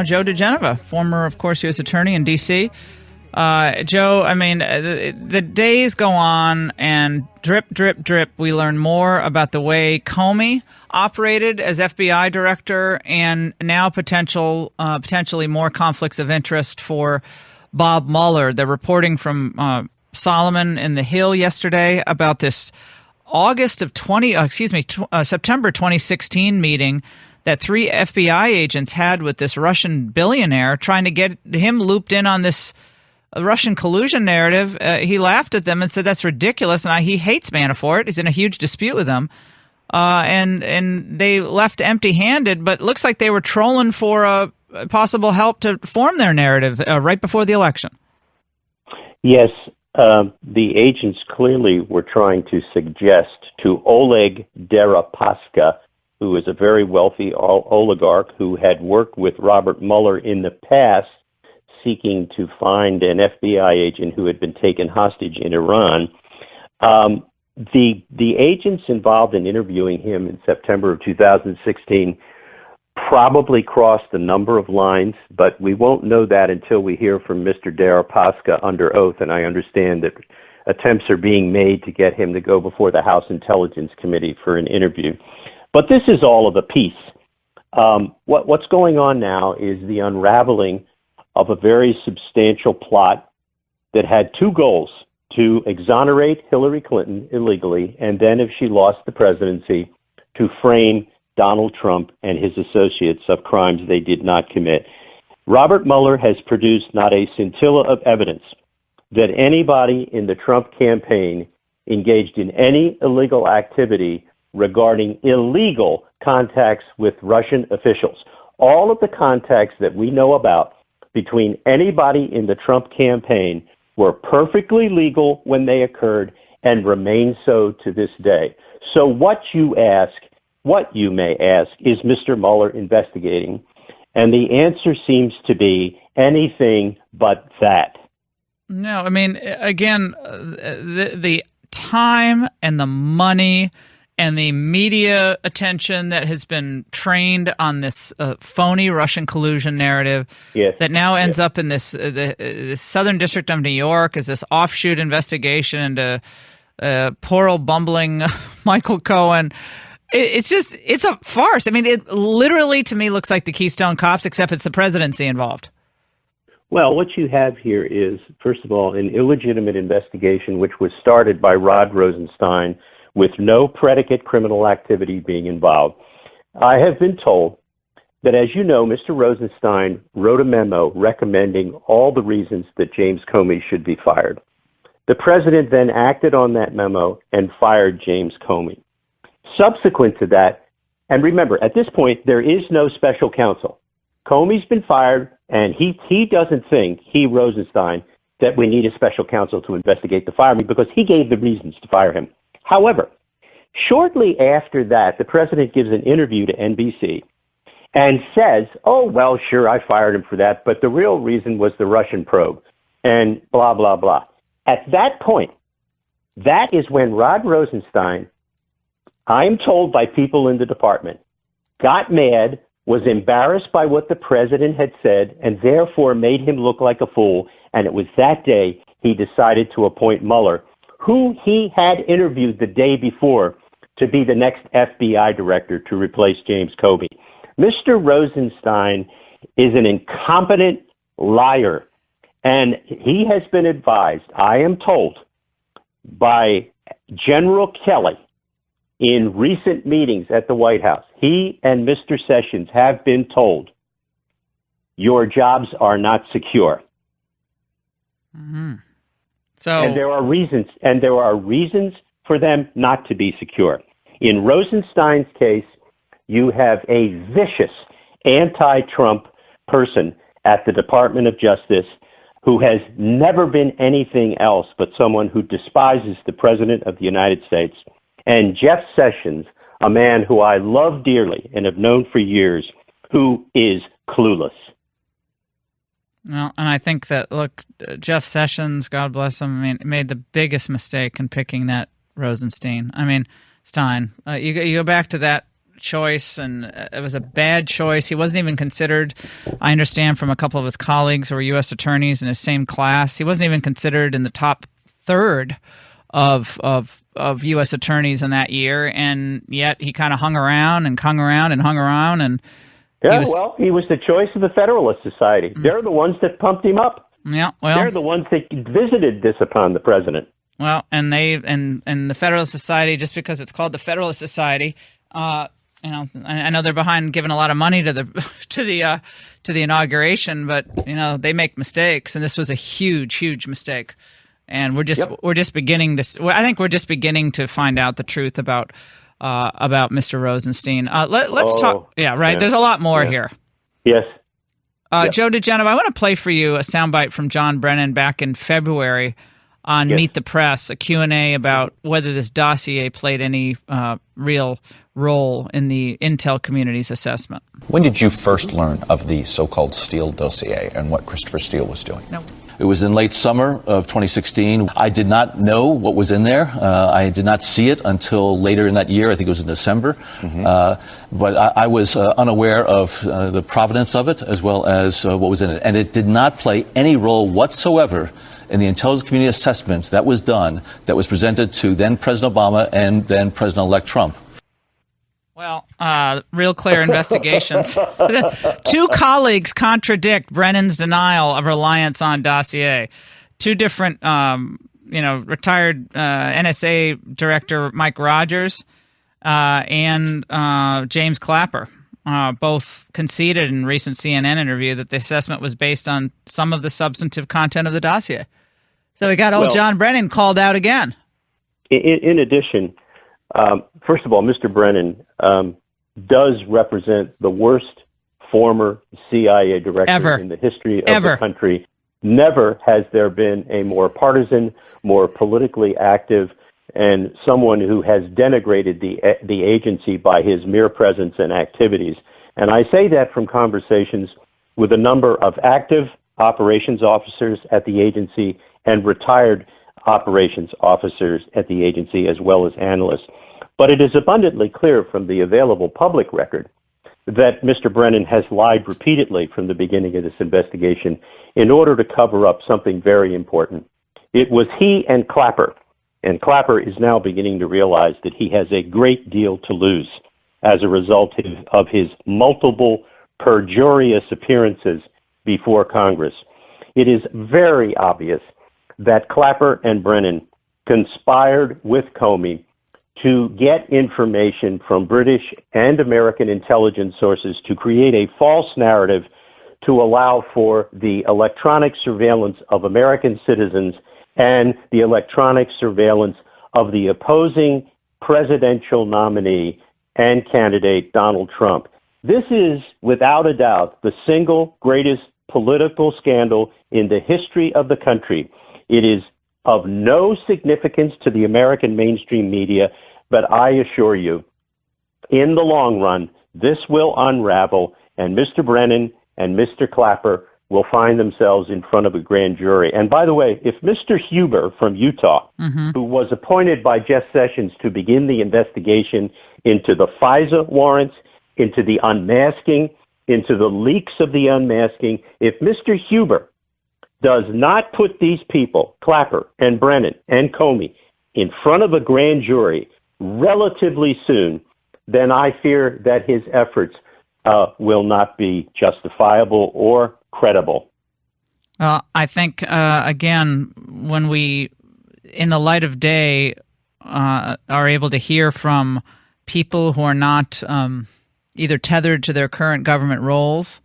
Joe DiGenova, former, of course, U.S. Attorney in D.C. Joe, I mean, the days go on and drip, drip, drip. We learn more about the way Comey operated as FBI director and now potentially more conflicts of interest for Bob Mueller. The reporting from Solomon in the Hill yesterday about this September 2016 meeting that 3 FBI agents had with this Russian billionaire, trying to get him looped in on this Russian collusion narrative. He laughed at them and said that's ridiculous, and he hates Manafort. He's in a huge dispute with him, and they left empty-handed. But it looks like they were trolling for possible help to form their narrative right before the election. Yes, the agents clearly were trying to suggest to Oleg Deripaska, who is a very wealthy oligarch who had worked with Robert Mueller in the past, seeking to find an FBI agent who had been taken hostage in Iran. The agents involved in interviewing him in September of 2016 probably crossed a number of lines, but we won't know that until we hear from Mr. Deripaska under oath, and I understand that attempts are being made to get him to go before the House Intelligence Committee for an interview. But this is all of a piece. What's going on now is the unraveling of a very substantial plot that had 2 goals: to exonerate Hillary Clinton illegally, and then, if she lost the presidency, to frame Donald Trump and his associates of crimes they did not commit. Robert Mueller has produced not a scintilla of evidence that anybody in the Trump campaign engaged in any illegal activity regarding illegal contacts with Russian officials. All of the contacts that we know about between anybody in the Trump campaign were perfectly legal when they occurred and remain so to this day. So what you may ask, is Mr. Mueller investigating? And the answer seems to be anything but that. No, I mean, again, the time and the money and the media attention that has been trained on this phony Russian collusion narrative, yes, that now ends up in this the Southern District of New York as this offshoot investigation into poor old bumbling Michael Cohen. It's a farce. I mean, it literally, to me, looks like the Keystone Cops, except it's the presidency involved. Well, what you have here is, first of all, an illegitimate investigation which was started by Rod Rosenstein with no predicate criminal activity being involved. I have been told that, as you know, Mr. Rosenstein wrote a memo recommending all the reasons that James Comey should be fired. The president then acted on that memo and fired James Comey. Subsequent to that, and remember, at this point, there is no special counsel. Comey's been fired, and he doesn't think, Rosenstein, that we need a special counsel to investigate the firing because he gave the reasons to fire him. However, shortly after that, the president gives an interview to NBC and says, oh, well, sure, I fired him for that, but the real reason was the Russian probe and blah, blah, blah. At that point, that is when Rod Rosenstein, I'm told by people in the department, got mad, was embarrassed by what the president had said, and therefore made him look like a fool. And it was that day he decided to appoint Mueller, who he had interviewed the day before to be the next FBI director to replace James Comey. Mr. Rosenstein is an incompetent liar, and he has been advised, I am told, by General Kelly in recent meetings at the White House. He and Mr. Sessions have been told, your jobs are not secure. Mm-hmm. And there are reasons for them not to be secure. In Rosenstein's case, you have a vicious anti-Trump person at the Department of Justice who has never been anything else but someone who despises the President of the United States. And Jeff Sessions, a man who I love dearly and have known for years, who is clueless. Well, and I think that, look, Jeff Sessions, God bless him, I mean, made the biggest mistake in picking that Rosenstein. I mean, Stein. You go back to that choice, and it was a bad choice. He wasn't even considered, I understand from a couple of his colleagues who were U.S. attorneys in his same class, he wasn't even considered in the top third of U.S. attorneys in that year, and yet he kind of hung around, and yeah, he was the choice of the Federalist Society. They're the ones that pumped him up. Yeah, well, they're the ones that visited this upon the president. Well, and the Federalist Society, just because it's called the Federalist Society, I know they're behind giving a lot of money to the inauguration, but they make mistakes, and this was a huge mistake. And we're just beginning to. I think we're just beginning to find out the truth about Mr. Rosenstein. Let's talk. Yeah, right. Yeah. There's a lot more here. Yes. Joe DiGenova, I want to play for you a soundbite from John Brennan back in February on Meet the Press, a Q&A about whether this dossier played any real role in the intel community's assessment. When did you first learn of the so-called Steele dossier and what Christopher Steele was doing? No. It was in late summer of 2016. I did not know what was in there. I did not see it until later in that year. I think it was in December. Mm-hmm. But I was unaware of the provenance of it as well as what was in it. And it did not play any role whatsoever in the intelligence community assessment that was done, that was presented to then President Obama and then President-elect Trump. Well, real clear investigations. Two colleagues contradict Brennan's denial of reliance on dossier. Two different, retired NSA director Mike Rogers and James Clapper both conceded in a recent CNN interview that the assessment was based on some of the substantive content of the dossier. So we got John Brennan called out again. In addition, first of all, Mr. Brennan does represent the worst former CIA director in the history of the country. Never has there been a more partisan, more politically active, and someone who has denigrated the agency by his mere presence and activities. And I say that from conversations with a number of active operations officers at the agency and retired operations officers at the agency, as well as analysts. But it is abundantly clear from the available public record that Mr. Brennan has lied repeatedly from the beginning of this investigation in order to cover up something very important. It was he and Clapper is now beginning to realize that he has a great deal to lose as a result of his multiple perjurious appearances before Congress. It is very obvious that Clapper and Brennan conspired with Comey to get information from British and American intelligence sources to create a false narrative to allow for the electronic surveillance of American citizens and the electronic surveillance of the opposing presidential nominee and candidate Donald Trump. This is, without a doubt, the single greatest political scandal in the history of the country. It is of no significance to the American mainstream media, but I assure you, in the long run, this will unravel, and Mr. Brennan and Mr. Clapper will find themselves in front of a grand jury. And by the way, if Mr. Huber from Utah, who was appointed by Jeff Sessions to begin the investigation into the FISA warrants, into the unmasking, into the leaks of the unmasking, if Mr. Huber does not put these people, Clapper and Brennan and Comey, in front of a grand jury relatively soon, then I fear that his efforts will not be justifiable or credible. I think, again, when we, in the light of day, are able to hear from people who are not either tethered to their current government roles,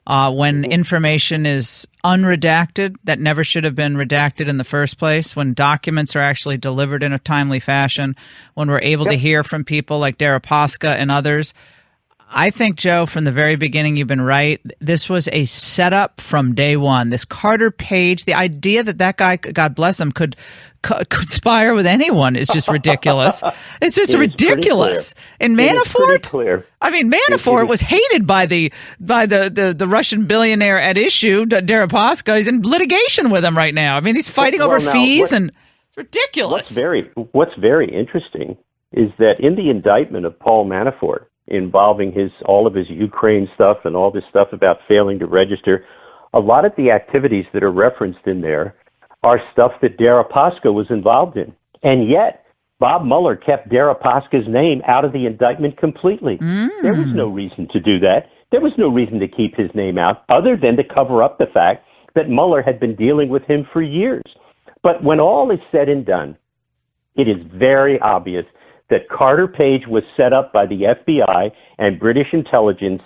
when information is unredacted that never should have been redacted in the first place, when documents are actually delivered in a timely fashion, when we're able to hear from people like Deripaska and others. I think, Joe, from the very beginning, you've been right. This was a setup from day one. This Carter Page, the idea that guy, God bless him, could conspire with anyone is just ridiculous. It's just ridiculous. And Manafort, I mean, Manafort was hated by the Russian billionaire at issue, Deripaska. He's in litigation with him right now. I mean, he's fighting over fees and ridiculous. What's very interesting is that in the indictment of Paul Manafort, involving all of his Ukraine stuff and all this stuff about failing to register, a lot of the activities that are referenced in there are stuff that Deripaska was involved in. And yet, Bob Mueller kept Deripaska's name out of the indictment completely. There was no reason to do that. There was no reason to keep his name out other than to cover up the fact that Mueller had been dealing with him for years. But when all is said and done, it is very obvious that Carter Page was set up by the FBI and British intelligence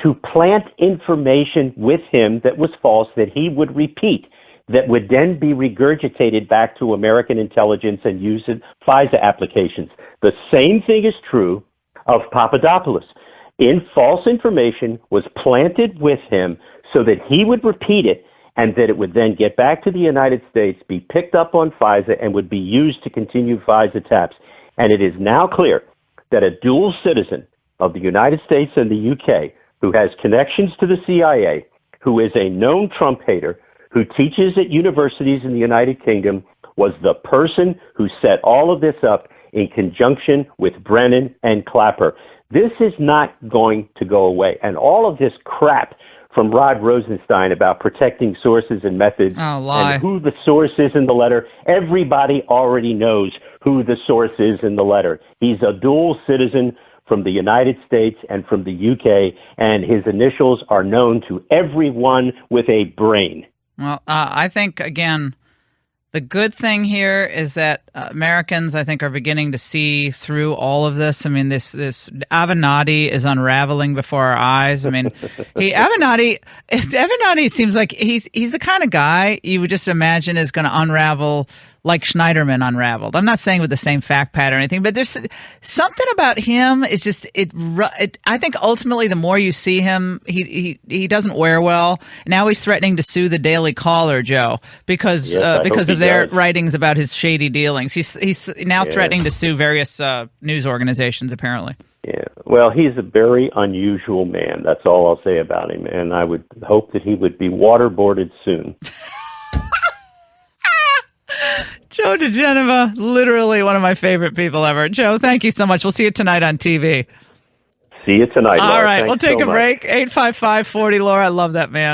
to plant information with him that was false, that he would repeat, that would then be regurgitated back to American intelligence and used in FISA applications. The same thing is true of Papadopoulos. False information was planted with him so that he would repeat it and that it would then get back to the United States, be picked up on FISA, and would be used to continue FISA taps. And it is now clear that a dual citizen of the United States and the UK who has connections to the CIA, who is a known Trump hater, who teaches at universities in the United Kingdom, was the person who set all of this up in conjunction with Brennan and Clapper. This is not going to go away. And all of this crap from Rod Rosenstein about protecting sources and methods and who the source is in the letter, everybody already knows who the source is in the letter. He's a dual citizen from the United States and from the UK, and his initials are known to everyone with a brain. Well, I think, again, the good thing here is that Americans, I think, are beginning to see through all of this. I mean, this Avenatti is unraveling before our eyes. I mean, Avenatti seems like he's the kind of guy you would just imagine is going to unravel like Schneiderman unraveled. I'm not saying with the same fact pattern or anything, but there's something about him. It's just I think ultimately the more you see him, he doesn't wear well. Now he's threatening to sue the Daily Caller, Joe, because of their writings about his shady dealings. He's now threatening to sue various news organizations, apparently. Yeah, well, he's a very unusual man. That's all I'll say about him, and I would hope that he would be waterboarded soon. Joe DiGenova, literally one of my favorite people ever. Joe, thank you so much. We'll see you tonight on TV. See you tonight, Laura. All right, Thanks we'll take so a much. break. 855-40 Laura. I love that man.